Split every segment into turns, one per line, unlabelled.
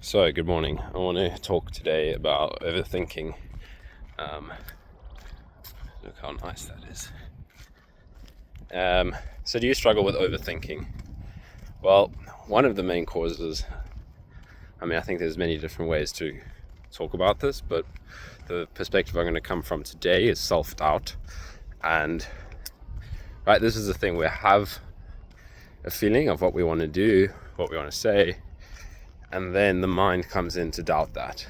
So, good morning. I want to talk today about overthinking. Look how nice that is. So do you struggle with overthinking? Well, one of the main causes, I think there's many different ways to talk about this, but the perspective I'm going to come from today is self-doubt. And, right, this is the thing. We have a feeling of what we want to do, what we want to say, and then the mind comes in to doubt that.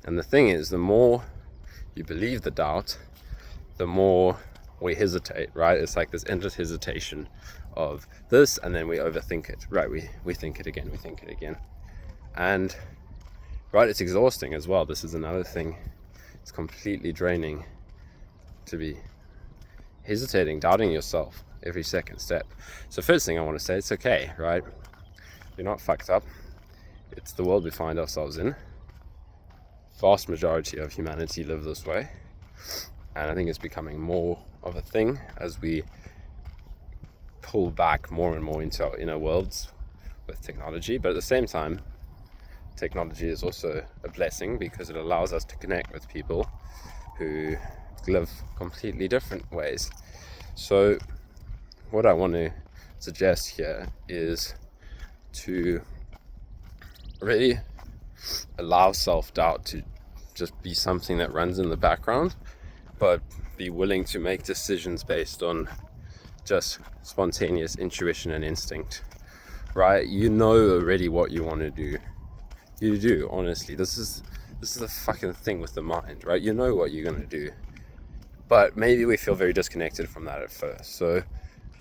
And the thing is, the more you believe the doubt, the more we hesitate, right? It's like this endless hesitation of this, and then we overthink it, right? We think it again. And, right, it's exhausting as well. This is another thing. It's completely draining to be hesitating, doubting yourself every second step. So first thing I want to say, it's okay, right? You're not fucked up. It's the world we find ourselves in. Vast majority of humanity live this way. And I think it's becoming more of a thing as we pull back more and more into our inner worlds with technology. But at the same time, technology is also a blessing because it allows us to connect with people who live completely different ways. So what I want to suggest here is to really allow self-doubt to just be something that runs in the background, but be willing to make decisions based on just spontaneous intuition and instinct, right? You know already what you want to do. You do, honestly. This is the fucking thing with the mind, right? You know what you're going to do, but maybe we feel very disconnected from that at first. So,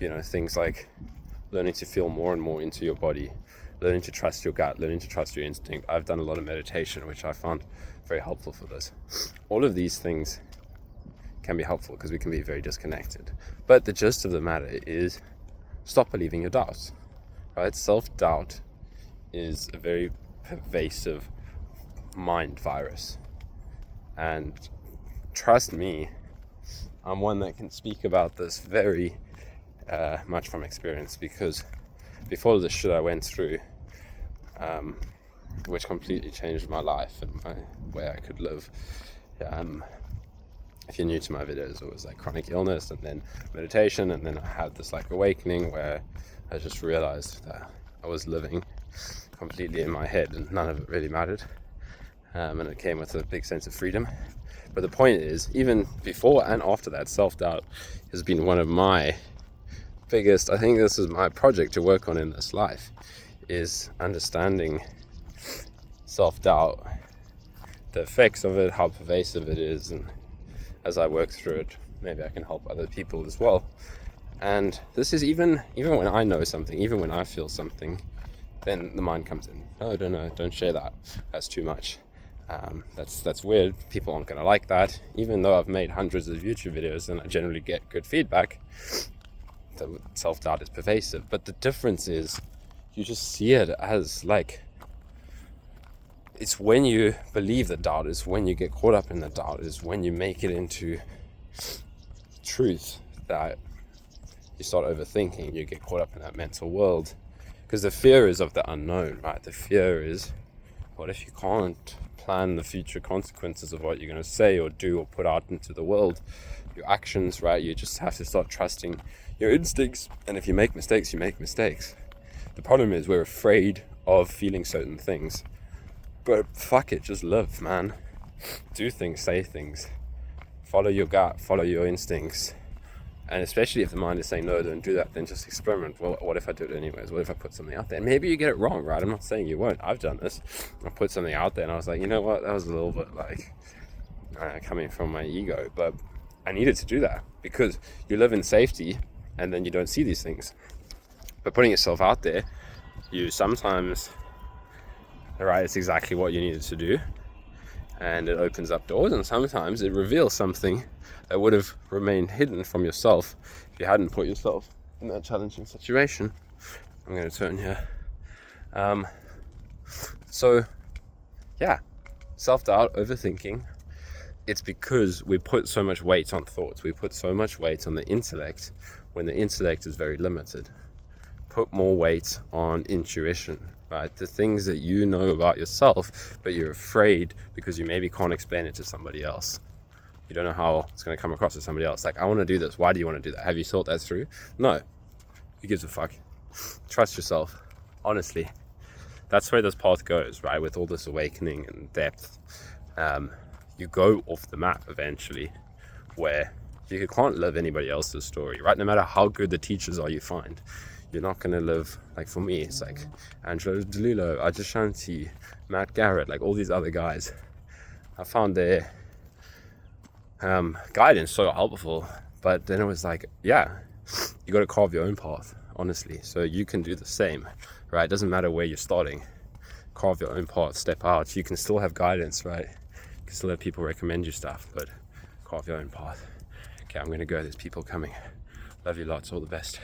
things like learning to feel more and more into your body, learning to trust your gut, learning to trust your instinct. I've done a lot of meditation, which I found very helpful for this. All of these things can be helpful because we can be very disconnected. But the gist of the matter is stop believing your doubts, right? Self-doubt is a very pervasive mind virus. And trust me, I'm one that can speak about this very much from experience, because before the shit I went through, which completely changed my life and my way I could live. If you're new to my videos, it was like chronic illness and then meditation, and then I had this like awakening where I just realized that I was living completely in my head and none of it really mattered. And it came with a big sense of freedom. But the point is, even before and after that, self-doubt has been one of my biggest, I think this is my project to work on in this life, is understanding self-doubt, the effects of it, how pervasive it is, and as I work through it, maybe I can help other people as well. And this is even when I know something, even when I feel something, then the mind comes in. Oh, don't share that. That's too much. That's weird. People aren't going to like that. Even though I've made hundreds of YouTube videos and I generally get good feedback, the self-doubt is pervasive. But the difference is you just see it as like, it's when you believe the doubt, is when you get caught up in the doubt, is when you make it into truth that you start overthinking, you get caught up in that mental world. Because the fear is of the unknown, right? The fear is, what if you can't plan the future consequences of what you're going to say or do or put out into the world? Your actions, right? You just have to start trusting your instincts. And if you make mistakes, you make mistakes. The problem is we're afraid of feeling certain things. But fuck it, just live, man. Do things, say things. Follow your gut, follow your instincts. And especially if the mind is saying, no, don't do that, then just experiment. Well, what if I do it anyways? What if I put something out there? And maybe you get it wrong, right? I'm not saying you won't. I've done this. I put something out there and I was like, you know what? That was a little bit like coming from my ego. But I needed to do that because you live in safety and then you don't see these things. But putting yourself out there, you sometimes, right, it's exactly what you needed to do. And it opens up doors, and sometimes it reveals something that would have remained hidden from yourself if you hadn't put yourself in that challenging situation. I'm going to turn here. So, yeah, self-doubt, overthinking, it's because we put so much weight on thoughts. We put so much weight on the intellect when the intellect is very limited. Put more weight on intuition. right? The things that you know about yourself, but you're afraid because you maybe can't explain it to somebody else. You don't know how it's going to come across to somebody else. Like, I want to do this. Why do you want to do that? Have you thought that through? No. Who gives a fuck? Trust yourself. Honestly. That's where this path goes, right? With all this awakening and depth. You go off the map eventually, where you can't live anybody else's story, right? No matter how good the teachers are you find, you're not going to live, like for me, it's like Angelo DeLulo, Ajashanti, Matt Garrett, like all these other guys. I found their guidance so helpful, but then it was like, yeah, you got to carve your own path, honestly. So you can do the same, right? It doesn't matter where you're starting. Carve your own path, step out. You can still have guidance, right? You can still have people recommend you stuff, but carve your own path. Okay, I'm going to go. There's people coming. Love you lots. All the best.